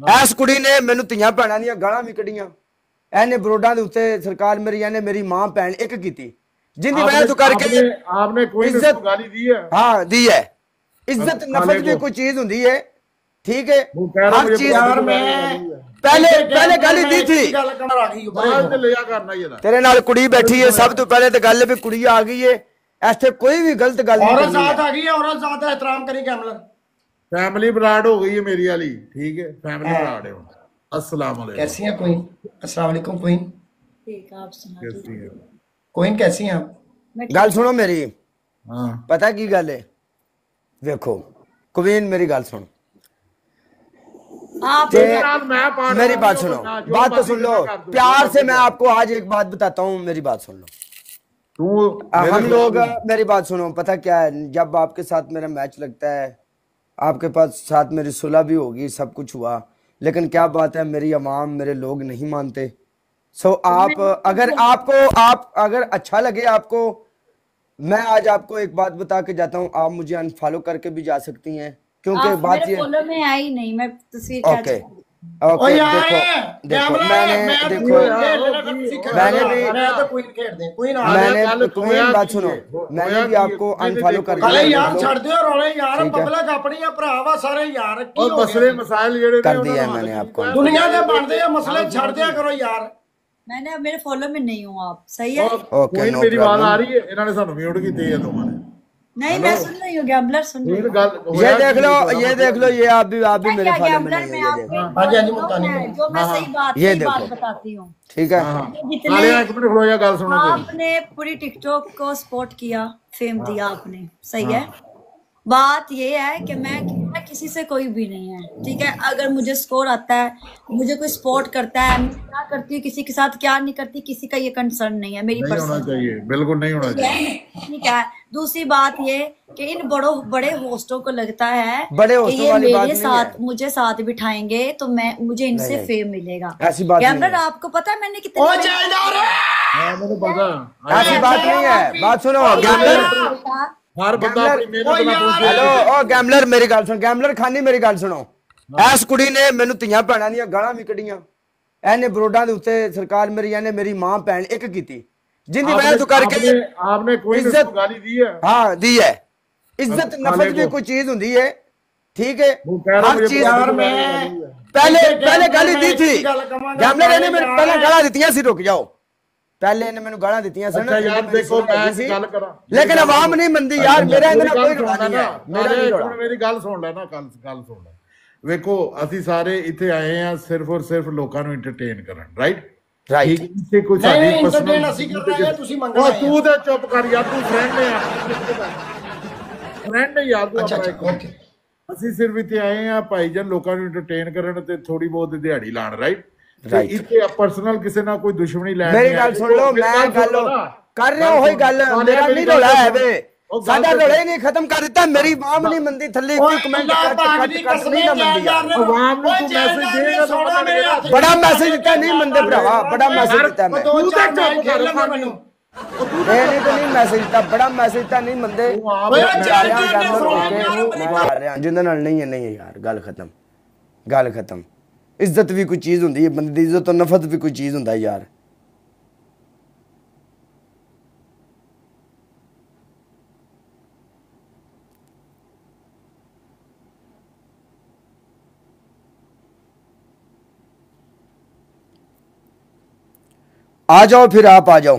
इस कुड़ी ने मैनू धियां भैणां दियां गालां भी कढ़ियां, एने बरोडां दे उत्ते सरकार मेरी एने मेरी मां भैन एक कीती, जिंदी वजह तो करके आपने कोई इज्जत गाली दी है? हाँ दी है। इज्जत नफरत भी कोई चीज होती है, ठीक है। हर चीज यार मैं पहले पहले गाली दी थी, तेरे नाल कुड़ी बैठी है, सब तो पहले तो गल भी कुड़ी आ गई है, ऐसे कोई भी गलत गल नहीं औरत साथ आ गई है, औरत साथ एहतराम करी कैमलर। फैमिली ब्राड हो गई है मेरी वाली, ठीक है फैमिली ब्राड है। अस्सलाम वालेकुम। कैसी हैं क्वीन? अस्सलाम वालेकुम क्वीन। ठीक आप सुनाइए। क्वीन कैसी हैं आप? गल सुनो मेरी, हाँ पता की गल है, देखो क्वीन मेरी गल सुन, मेरी बात सुनो, बात तो सुन लो प्यार से। मैं आपको आज एक बात बताता हूँ, मेरी बात सुन लो। हम लोग, मेरी बात सुनो, पता क्या है, जब आपके साथ मेरा मैच लगता है, आपके पास साथ मेरी सुलह भी होगी, सब कुछ हुआ, लेकिन क्या बात है मेरी अवाम, मेरे लोग नहीं मानते। सो आप अगर आपको आप अगर अच्छा लगे आपको, मैं आज आपको एक बात बता के जाता हूँ, आप मुझे अनफॉलो करके भी जा सकती हैं, क्योंकि बात ये फॉलो में आई नहीं, मैं तस्वीर ओके ओके देखो देखो मैंने देखो मैंने भी क्वीन बात सुनो, मैंने भी आपको अनफॉलो कर दिया यार, छड़ दो रोले यार, पब्लिक अपनी भरावा सारे यार, और मसले मसाइल जेड़े कर दिया है मैंने आपको, दुनिया के बनते हैं मसले, छड़ दिया करो यार। मैंने मेरे फॉलो में नहीं हूँ आप, सही है। ओके नो मेरी बात आ रही है, इन्होंने सानू म्यूट कीती है दोनों ने। नहीं मैं सुन रही हूँ, गैम्बलर सुन रही हूँ। ये देख लो, ये देख लो, ये आप भी मेरे फॉलो में नहीं है, जो मैं सही बात ये बात देखो, बताती हूँ, ठीक है। आपने पूरी टिकटॉक को सपोर्ट किया, फेम दिया आपने, सही है। बात ये है कि मैं किसी से कोई भी नहीं है, ठीक है। अगर मुझे स्कोर आता है, मुझे कोई सपोर्ट करता है, मैं क्या करती हूँ, किसी के साथ क्या नहीं करती, किसी का ये कंसर्न नहीं है, मेरी पर्सनल चाहिए, बिल्कुल नहीं होना चाहिए, ठीक है। दूसरी बात ये कि इन बड़े होस्टों को लगता है बड़े कि ये मेरे साथ मुझे साथ बिठाएंगे तो मुझे इनसे फेम मिलेगा। ऐसी बात नहीं है। आपको पता है मैंने कितने ऐसी बात नहीं है, बात सुनो हेलो ओ गैमलर, मेरी गल सुन, गैमलर खानी मेरी गल सुनो। इस कुड़ी ने मैनू धियां भैणां दियां गालां भी कढ़ियां, एने बरोडां दे उत्ते सरकार मेरी एने मेरी मां भैन एक कीती, जिंदी वजह तो करके आपने कोई इज्जत गाली दी है? हाँ दी है। इज्जत नफरत भी कोई चीज होती है, ठीक है। हर चीज पहले पहले गाली दी थी, गैमलर ने मैंने पहले गालां दित्तियां सी, रुक जाओ, पहले ने मैंने गालां दित्तियां सन, लेकिन अवाम नहीं मनदी यार, मेरा इहदे नाल कोई रोला नहीं है, मेरा नहीं रोला। मेरी गल सुन ले ना, गल सुन ले। ਵੇਖੋ ਅਸੀਂ ਸਾਰੇ ਇੱਥੇ ਆਏ ਆ ਸਿਰਫ ਔਰ ਸਿਰਫ ਲੋਕਾਂ ਨੂੰ ਐਂਟਰਟੇਨ ਕਰਨ, ਰਾਈਟ ਰਾਈਟ। ਇੱਥੇ ਕੋਈ ਸਾਡੀ ਐਂਟਰਟੇਨ ਅਸੀਂ ਕਰ ਰਹੇ ਆ, ਤੁਸੀਂ ਮੰਗਣਾ ਹੈ। ਤੂੰ ਤੇ ਚੁੱਪ ਕਰ ਯਾਰ, ਤੂੰ ਫਰੈਂਡ ਹੈ ਫਰੈਂਡ ਹੈ ਯਾਰ ਤੂੰ ਆਪਣਾ। ਅਸੀਂ ਸਿਰਫ ਇੱਥੇ ਆਏ ਆ ਭਾਈਜਾਨ ਲੋਕਾਂ ਨੂੰ ਐਂਟਰਟੇਨ ਕਰਨ ਤੇ ਥੋੜੀ ਬਹੁਤ ਦਿਹਾੜੀ ਲਾਣ, ਰਾਈਟ। ਇੱਥੇ ਪਰਸਨਲ ਕਿਸੇ ਨਾਲ ਕੋਈ ਦੁਸ਼ਮਣੀ ਲੈਣ। ਮੇਰੀ ਗੱਲ ਸੁਣ ਲਓ, ਮੈਂ ਗੱਲ ਕਰ ਰਿਹਾ ਉਹੀ ਗੱਲ, ਮੇਰਾ ਨਹੀਂ ਰੋਲਾ ਹੈ ਵੇ, साडा रोला ही नहीं खत्म कर दिता। मेरी आवाम नहीं मंदी, थल्ले कोई कमेंट कट नहीं ना मंदी यार। आवाम ਨੂੰ ਤੂੰ ਮੈਸੇਜ ਦੇਗਾ ਤਾਂ ਪਤਾ ਲੱਗेगा। बड़ा मैसेज दिता, नहीं मंदे भरावा, बड़ा मैसेज दिता मैं। ਤੂੰ ਤਾਂ ਚੁੱਪ ਕਰ ਮੈਨੂੰ। नहीं तो नहीं मैसेज दिता, बड़ा मैसेज दिता, नहीं मंदे। जिंदे नाल नहीं है, नहीं है यार, गल खत्म, गल खत्म। इज्जत भी कोई चीज होंदी है, बंदे दी इज्जत तो नफरत भी कोई चीज होंदा है यार। आ जाओ फिर, आप आ जाओ।